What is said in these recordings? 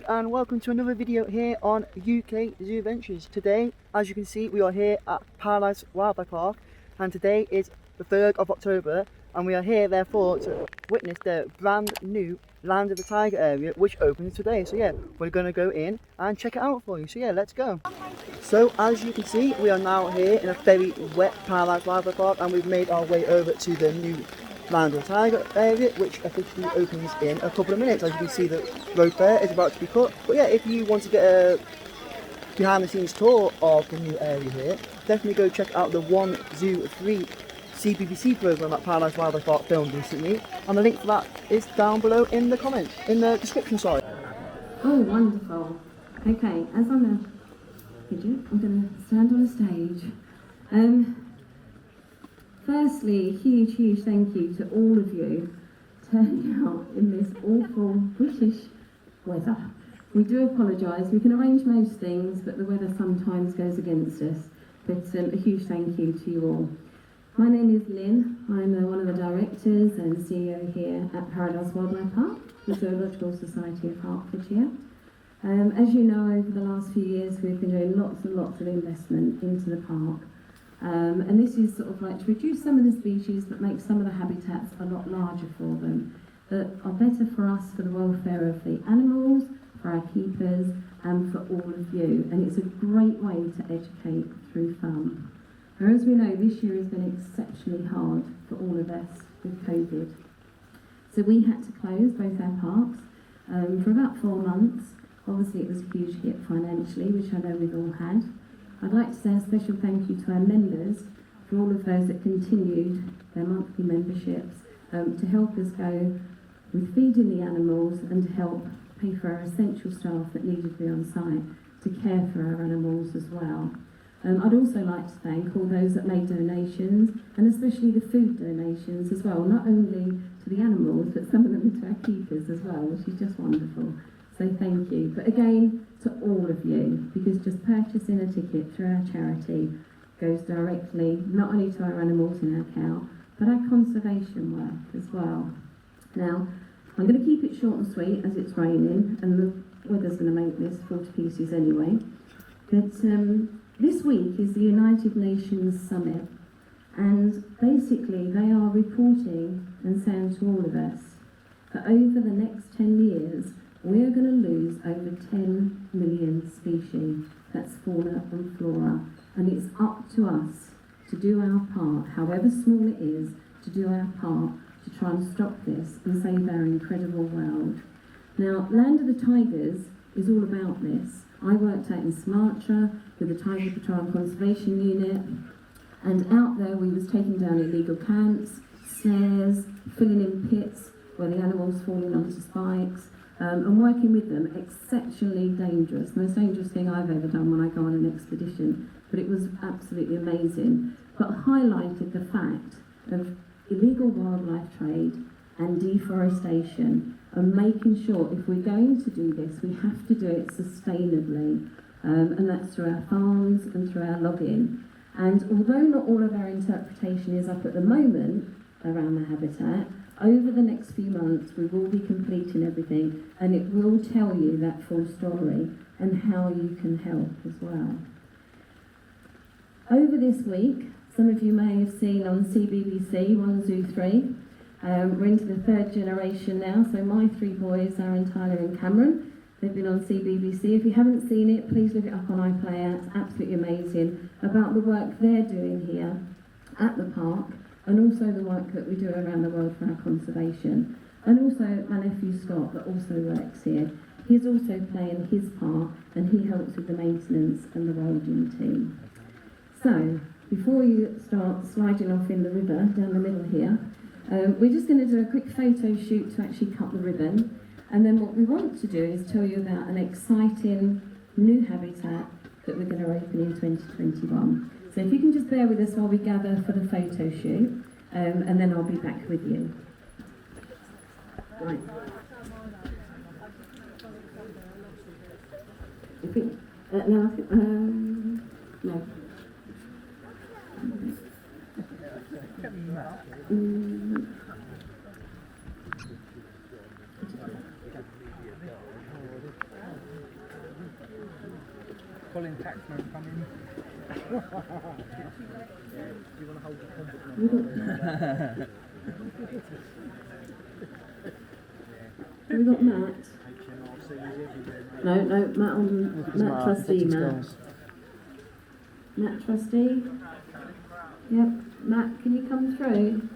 and welcome to another video here on UK Zoo Ventures. Today, as you can see, we are here at Paradise Wildlife Park, and today is the 3rd of October, and we are here therefore to witness the brand new Land of the Tiger area which opens today. So yeah, we're going to go in and check it out for you. So yeah, let's go. So as you can see, we are now here in a very wet Paradise Wildlife Park, and we've made our way over to the new Land of the Tiger area, which officially opens in a couple of minutes. As you can see, the rope there is about to be cut. But yeah, if you want to get a behind the scenes tour of the new area here, definitely go check out the One Zoo 3 CBBC program that Paradise Wildlife Park filmed recently, and the link for that is down below in the comments, in the description side. Oh, wonderful. Okay, as I'm a fidget, I'm going to stand on the stage. Firstly, huge thank you to all of you turning out in this awful British weather. We do apologise, we can arrange most things, but the weather sometimes goes against us. But a huge thank you to you all. My name is Lynn, I'm one of the directors and CEO here at Paradise Wildlife Park, the Zoological Society of Hertfordshire. As you know, over the last few years we've been doing lots and lots of investment into the park. And this is sort of like to reduce some of the species but make some of the habitats a lot larger for them, that are better for us, for the welfare of the animals, for our keepers and for all of you. And it's a great way to educate through fun. Now, as we know, this year has been exceptionally hard for all of us with COVID. So we had to close both our parks for about 4 months. Obviously it was a huge hit financially, which I know we've all had. I'd like to say a special thank you to our members, for all of those that continued their monthly memberships to help us go with feeding the animals and to help pay for our essential staff that needed to be on site to care for our animals as well. I'd also like to thank all those that made donations, and especially the food donations as well, not only to the animals but some of them to our keepers as well, which is just wonderful. So thank you. But again, to all of you, because just purchasing a ticket through our charity goes directly not only to our animals in our cow, but our conservation work as well. Now, I'm going to keep it short and sweet as it's raining, and the weather's going to make this fall to pieces anyway. But this week is the United Nations Summit, and basically they are reporting and saying to all of us that over the next 10 years, we're going to lose over 10 million species, that's fauna and flora, and it's up to us to do our part, however small it is, to do our part to try and stop this and save our incredible world. Now, Land of the Tigers is all about this. I worked out in Sumatra with the Tiger Patrol and Conservation Unit, and out there we was taking down illegal camps, snares, filling in pits where the animals falling onto spikes, and working with them. Exceptionally dangerous, the most dangerous thing I've ever done when I go on an expedition, but it was absolutely amazing, but highlighted the fact of illegal wildlife trade and deforestation, and making sure if we're going to do this, we have to do it sustainably, and that's through our farms and through our logging. And although not all of our interpretation is up at the moment around the habitat, over the next few months we will be completing everything, and it will tell you that full story and how you can help as well. Over this week, some of you may have seen on CBBC, One Zoo 3, we're into the 3rd generation now, so my 3 boys are in Tyler and Cameron. They've been on CBBC. If you haven't seen it, please look it up on iPlayer. It's absolutely amazing about the work they're doing here at the park, and also the work that we do around the world for our conservation. And also my nephew Scott, that also works here. He's also playing his part, and he helps with the maintenance and the welding team. So, before you start sliding off in the river down the middle here, we're just going to do a quick photo shoot to actually cut the ribbon, and then what we want to do is tell you about an exciting new habitat that we're going to open in 2021. So if you can just bear with us while we gather for the photo shoot, and then I'll be back with you. Right. No. taxman coming. You want to hold We've got, have we got Matt? No, Matt trustee, Matt trustee. Yep, Matt, can you come through?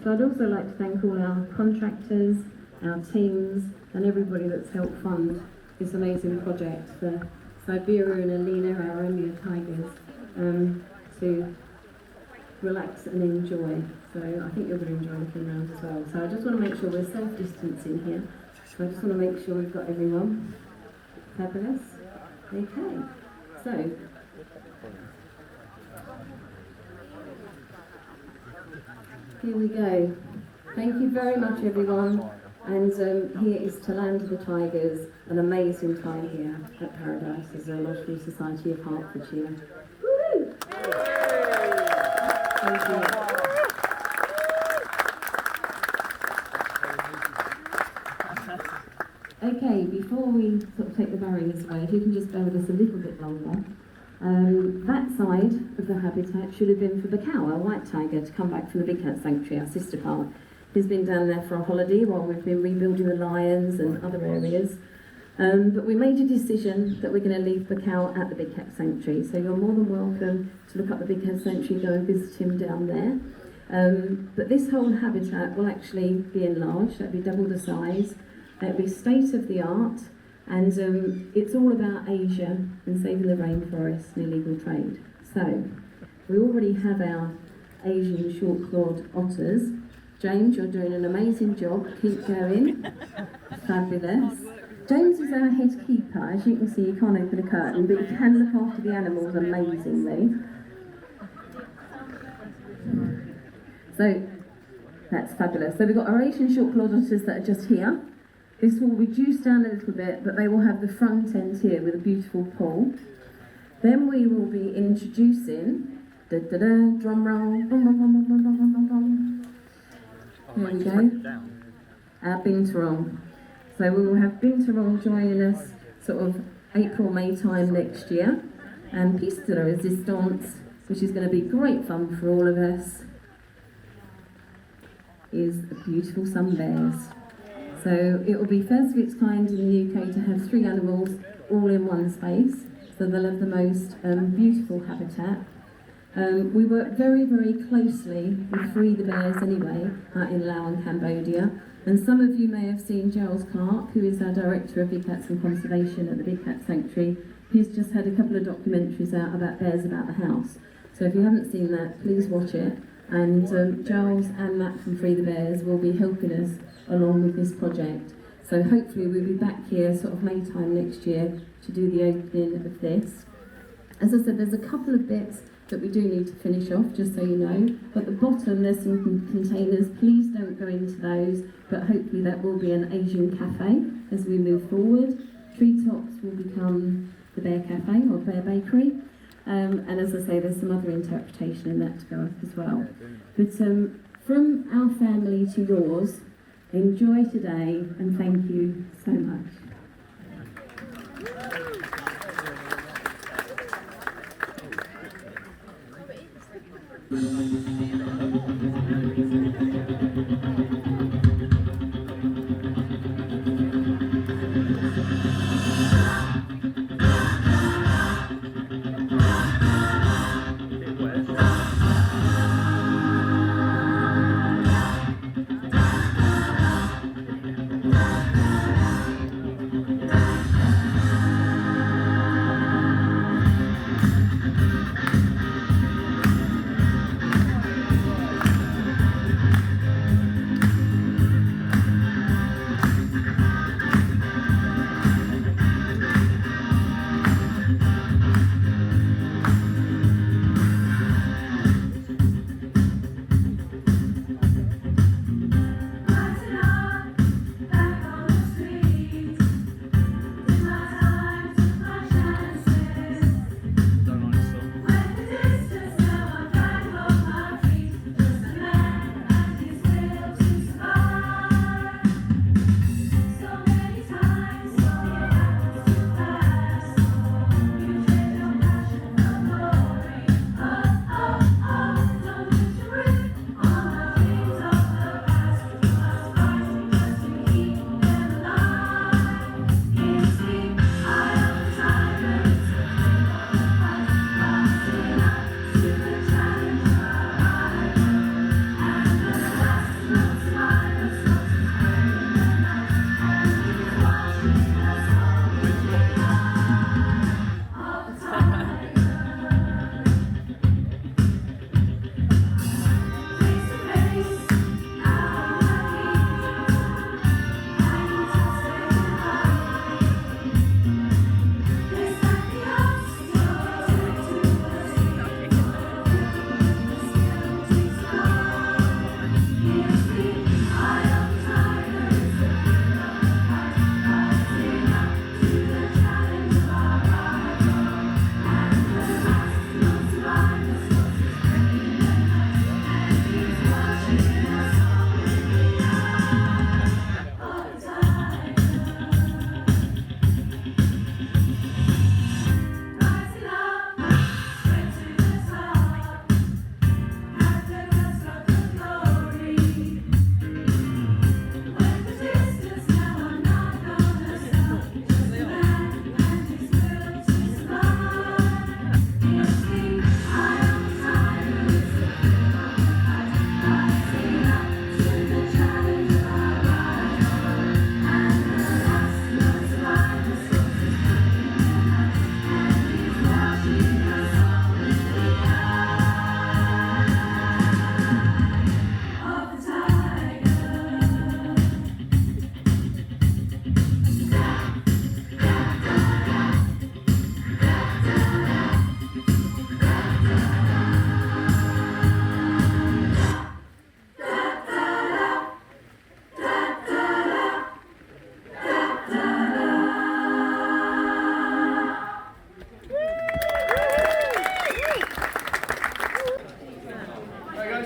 So I'd also like to thank all our contractors, our teams, and everybody that's helped fund this amazing project for Siberia and Alina, our Amur Tigers, to relax and enjoy. So I think you're going to enjoy looking around as well. So I just want to make sure we're self-distancing here. So I just want to make sure we've got everyone. Fabulous. Okay. So here we go. Thank you very much, everyone. And here is to Land of the Tigers, an amazing time here at Paradise, the Zoological Society of Hertfordshire. Woo! Thank you. Okay, before we sort of take the barriers away, if you can just bear with us a little bit longer. That side of the habitat should have been for Bacau, our white tiger, to come back from the Big Cat Sanctuary, our sister park. He's been down there for a holiday while we've been rebuilding the lions and other areas. But we made a decision that we're going to leave Bacau at the Big Cat Sanctuary. So you're more than welcome to look up the Big Cat Sanctuary, go and visit him down there. But this whole habitat will actually be enlarged, that'll be double the size. It'll be state of the art, and it's all about Asia and saving the rainforest and illegal trade. So we already have our Asian short-clawed otters. James, you're doing an amazing job. Keep going. Fabulous. James is our head keeper. As you can see, you can't open a curtain, but he can look after the animals amazingly. So that's fabulous. So we've got our Asian short-clawed otters that are just here. This will reduce down a little bit, but they will have the front end here with a beautiful pool. Then we will be introducing, drum roll, here we go, our Binturong. So we will have Binturong joining us sort of April, May time next year. And Piece de la Resistance, which is going to be great fun for all of us, is the beautiful sun bears. So it will be first of its kind in the UK to have 3 animals all in one space. So they'll have the most beautiful habitat. We work very, very closely with Free the Bears anyway, out in Laos and Cambodia. And some of you may have seen Giles Carp, who is our Director of Big Cats and Conservation at the Big Cat Sanctuary. He's just had a couple of documentaries out about bears about the house. So if you haven't seen that, please watch it. And Giles and Matt from Free the Bears will be helping us along with this project. So hopefully we'll be back here sort of May time next year to do the opening of this. As I said, there's a couple of bits that we do need to finish off, just so you know. At the bottom there's some containers, please don't go into those, but hopefully that will be an Asian cafe as we move forward. Treetops will become the Bear Cafe or Bear Bakery. And as I say, there's some other interpretation in that to go up as well. But from our family to yours, enjoy today and thank you so much.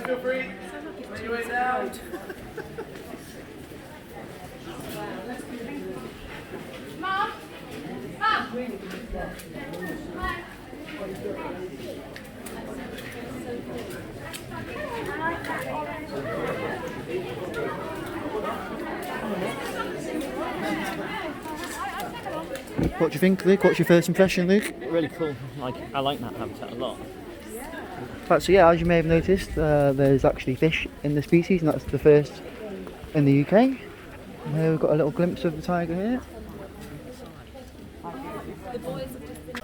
feel free. Make your way down. Mom? Mom? What do you think, Luke? What's your first impression, Luke? Really cool. I like that habitat a lot. Right, so yeah, as you may have noticed, there's actually fish in the species, and that's the first in the UK. And here we've got a little glimpse of the tiger here.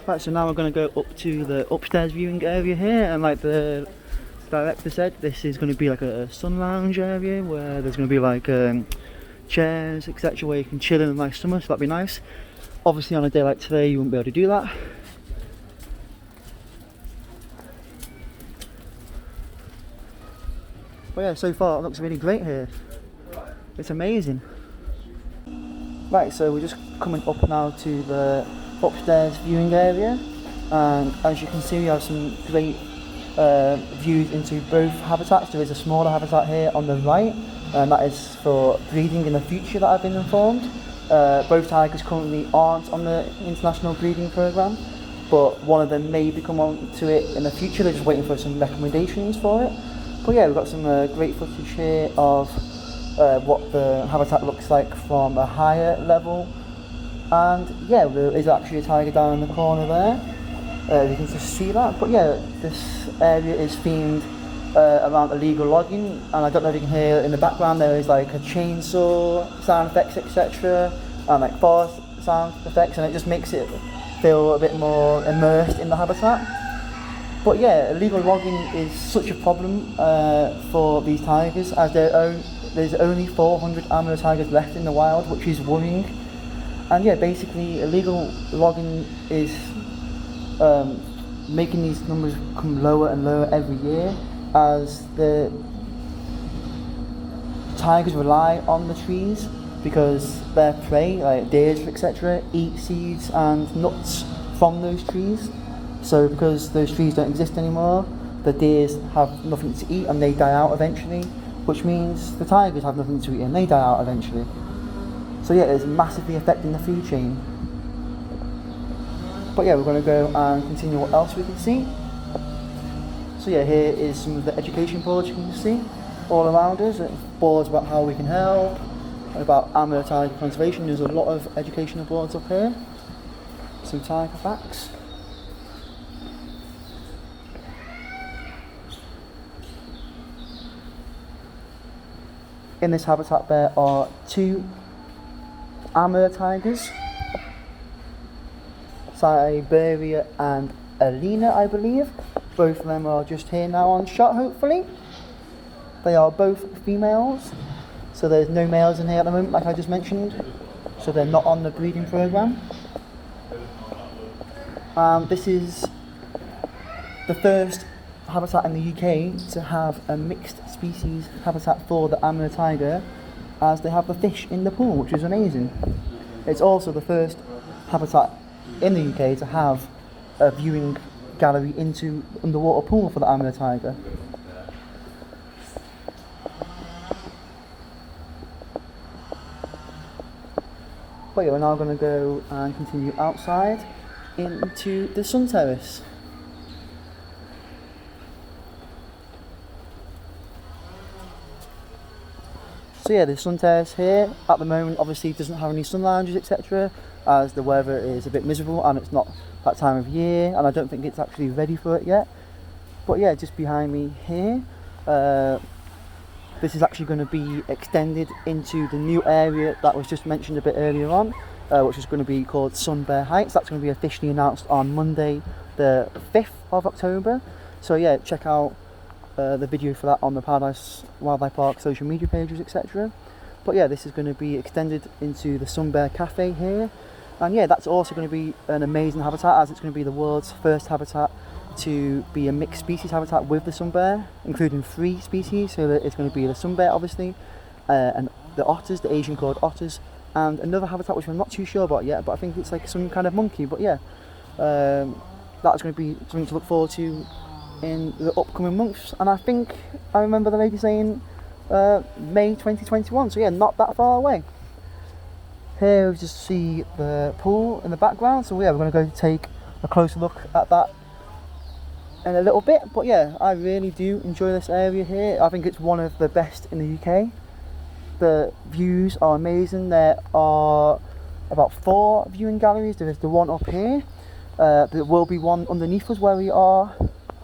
Right, so now we're going to go up to the upstairs viewing area here, and like the director said, this is going to be like a sun lounge area where there's going to be like chairs, etc., where you can chill in a nice summer, so that'd be nice. Obviously on a day like today you wouldn't be able to do that. But yeah, so far it looks really great here. It's amazing. Right, so we're just coming up now to the upstairs viewing area, and as you can see we have some great views into both habitats. There is a smaller habitat here on the right, and that is for breeding in the future that I've been informed. Both tigers currently aren't on the international breeding programme, but one of them may become onto it in the future. They're just waiting for some recommendations for it. But yeah, we've got some great footage here of what the habitat looks like from a higher level. And yeah, there is actually a tiger down in the corner there. You can just see that. But yeah, this area is themed around illegal logging, and I don't know if you can hear in the background there is like a chainsaw sound effects, etc., and like forest sound effects, and it just makes it feel a bit more immersed in the habitat. But yeah, illegal logging is such a problem for these tigers, as there's only 400 Amur tigers left in the wild, which is worrying. And yeah, basically illegal logging is making these numbers come lower and lower every year, as the tigers rely on the trees because their prey, like deer, etc., eat seeds and nuts from those trees. So because those trees don't exist anymore, the deers have nothing to eat and they die out eventually, which means the tigers have nothing to eat and they die out eventually. So yeah, it's massively affecting the food chain. But yeah, we're going to go and continue what else we can see. So yeah, here is some of the education boards you can see all around us. Boards about how we can help, about Amur tiger conservation. There's a lot of educational boards up here. Some tiger facts. In this habitat there are 2 Amur tigers, Siberia and Alina, I believe. Both of them are just here now on shot, hopefully. They are both females, so there's no males in here at the moment, like I just mentioned, so they're not on the breeding programme. This is the first habitat in the UK to have a mixed species habitat for the Amur tiger, as they have the fish in the pool, which is amazing. It's also the first habitat in the UK to have a viewing gallery into underwater pool for the Amur tiger. But yeah, we're now going to go and continue outside into the sun terrace. So yeah, the sun terrace here at the moment obviously doesn't have any sun lounges, etc., as the weather is a bit miserable and it's not that time of year, and I don't think it's actually ready for it yet. But yeah, just behind me here, this is actually going to be extended into the new area that was just mentioned a bit earlier on, which is going to be called Sun Bear Heights. That's going to be officially announced on Monday the 5th of October. So yeah, check out the video for that on the Paradise Wildlife Park social media pages, etc. But yeah, this is going to be extended into the Sun Bear Cafe here, and yeah, that's also going to be an amazing habitat, as it's going to be the world's first habitat to be a mixed species habitat with the sun bear, including 3 species. So that it's going to be the sun bear, obviously, and the otters, the Asian cored otters, and another habitat which I'm not too sure about yet, but I think it's like some kind of monkey. But yeah, that's going to be something to look forward to in the upcoming months, and I think I remember the lady saying May 2021, so yeah, not that far away. Here we just see the pool in the background, so yeah, we're going to go take a closer look at that in a little bit. But yeah, I really do enjoy this area here. I think it's one of the best in the UK. The views are amazing. There are about 4 viewing galleries. There is the one up here. There will be one underneath us where we are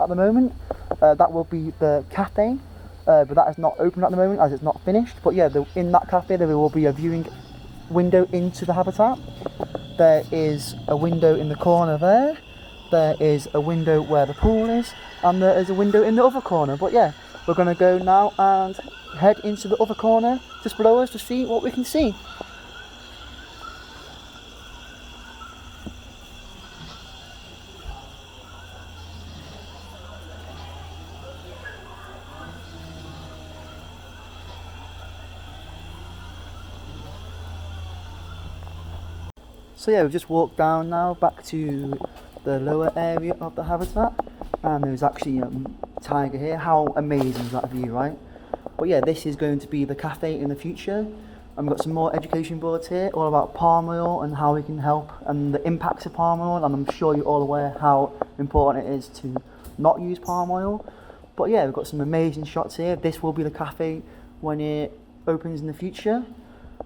at the moment. That will be the cafe, but that is not open at the moment as it's not finished. But yeah, in that cafe there will be a viewing window into the habitat. There is a window in the corner there. There is a window where the pool is, and there is a window in the other corner. But yeah, we're going to go now and head into the other corner just below us to see what we can see. So yeah, we've just walked down now back to the lower area of the habitat, and there's actually a tiger here. How amazing is that view, right? But yeah, this is going to be the cafe in the future, and we've got some more education boards here all about palm oil and how we can help and the impacts of palm oil, and I'm sure you're all aware how important it is to not use palm oil. But yeah, we've got some amazing shots here. This will be the cafe when it opens in the future,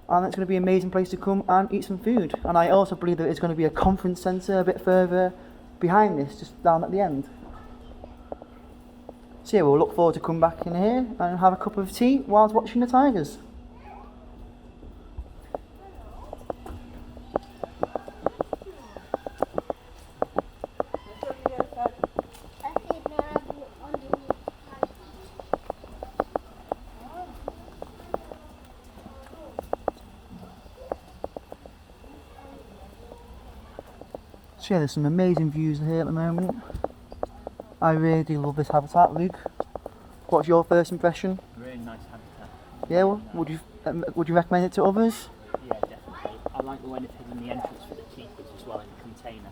and it's going to be an amazing place to come and eat some food. And I also believe that it's going to be a conference centre a bit further behind this, just down at the end. So yeah, we'll look forward to come back in here and have a cup of tea whilst watching the tigers. So yeah, there's some amazing views here at the moment. I really do love this habitat. Luke, what's your first impression? Really nice habitat. Yeah, well, would you recommend it to others? Yeah, definitely. I like the way they've hidden the entrance for the keepers as well in the container.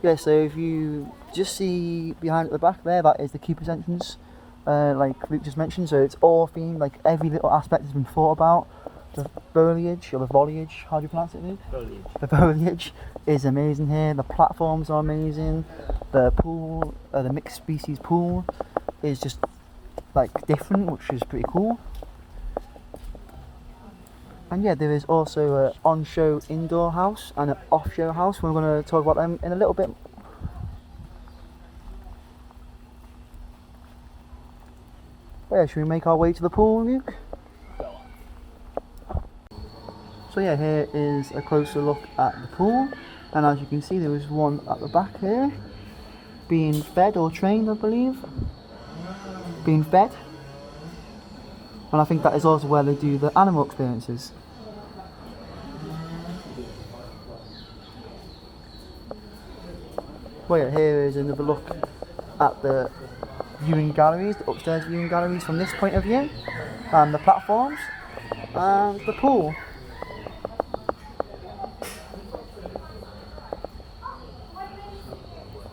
Yeah, so if you just see behind at the back there, that is the keeper's entrance, like Luke just mentioned. So it's all themed, like every little aspect has been thought about. The foliage, or the foliage, how do you pronounce it, Luke? Foliage. The foliage is amazing here. The platforms are amazing. The pool, the mixed species pool, is just like different, which is pretty cool. And yeah, there is also an on-show indoor house and an off-show house. We're going to talk about them in a little bit. But yeah, should we make our way to the pool, Luke? So yeah, here is a closer look at the pool, and as you can see there is one at the back here, being fed or trained, I believe. Being fed. And I think that is also where they do the animal experiences. Well yeah, here is another look at the viewing galleries, the upstairs viewing galleries from this point of view, and the platforms, and the pool.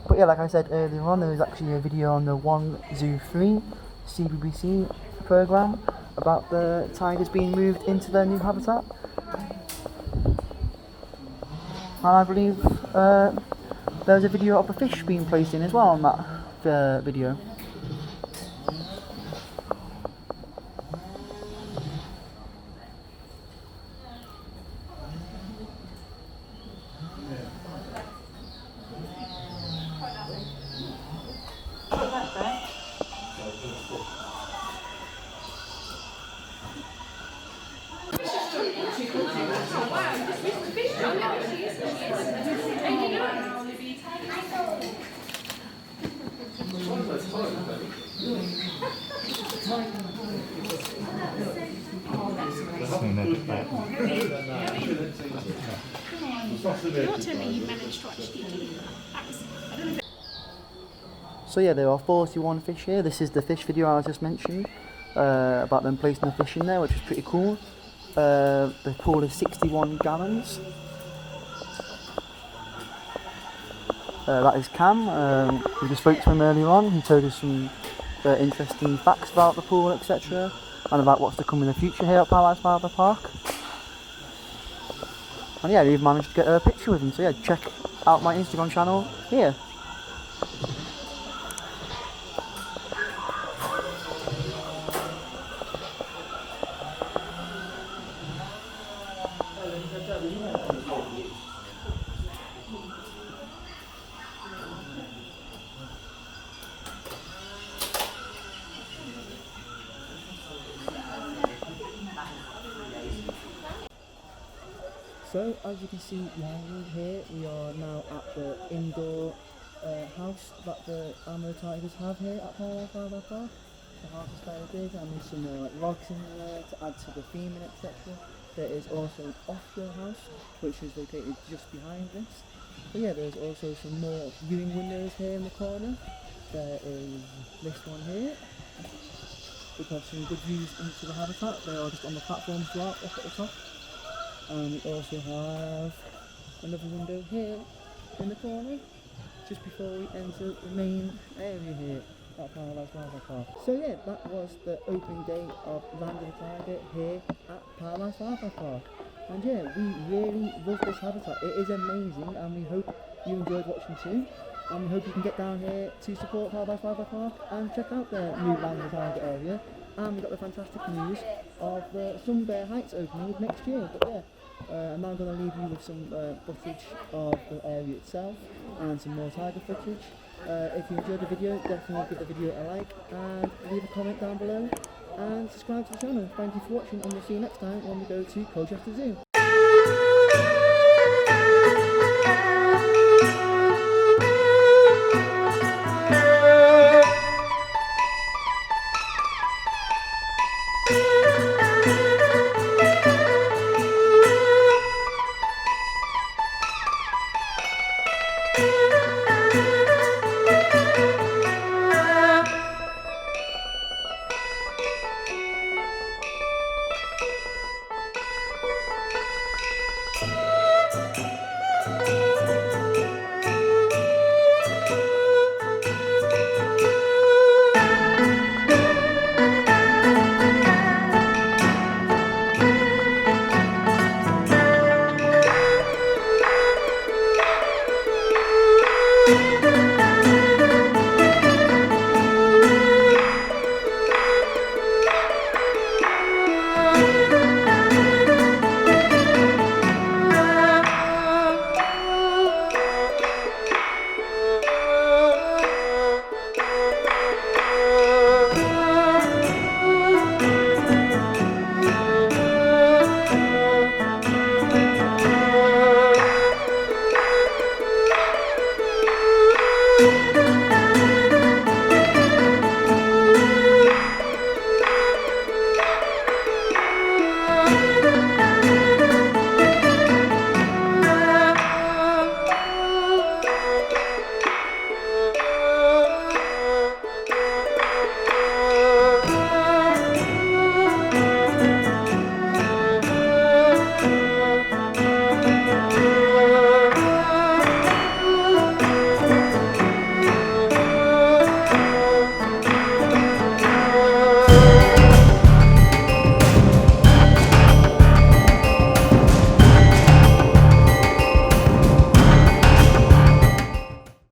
But yeah, like I said earlier on, there was actually a video on the One Zoo 3 CBBC programme about the tigers being moved into their new habitat. And I believe there's a video of the fish being placed in as well on that video. So yeah, there are 41 fish here. This is the fish video I just mentioned about them placing the fish in there, which is pretty cool. The pool is 61 gallons. That is Cam. We just spoke to him earlier on. He told us some interesting facts about the pool, etc., and about what's to come in the future here at Paradise Wildlife Park. And yeah, we've managed to get a picture with him. So yeah, check out my Instagram channel here. So as you can see behind me here, we are now at the indoor house that the Amur Tigers have here at Paradise Wildlife Park. The house is very big and there's some more logs in there to add to the theming, etc. There is also an offshore house which is located just behind this. But yeah, there's also some more viewing windows here in the corner. There is this one here, which has some good views into the habitat. They are just on the platform as well, up at the top. And we also have another window here in the corner, just before we enter the main area here at Paradise Wildlife Park. So yeah, that was the opening day of Land of the Tiger here at Paradise Wildlife Park. And yeah, we really love this habitat. It is amazing and we hope you enjoyed watching too. And we hope you can get down here to support Paradise Wildlife Park and check out the new Land of the Tiger area. And we got the fantastic news of the Sun Bear Heights opening next year. But yeah, I'm now going to leave you with some footage of the area itself and some more tiger footage. If you enjoyed the video, definitely give the video a like and leave a comment down below and subscribe to the channel. Thank you for watching and we'll see you next time when we go to Colchester Zoo.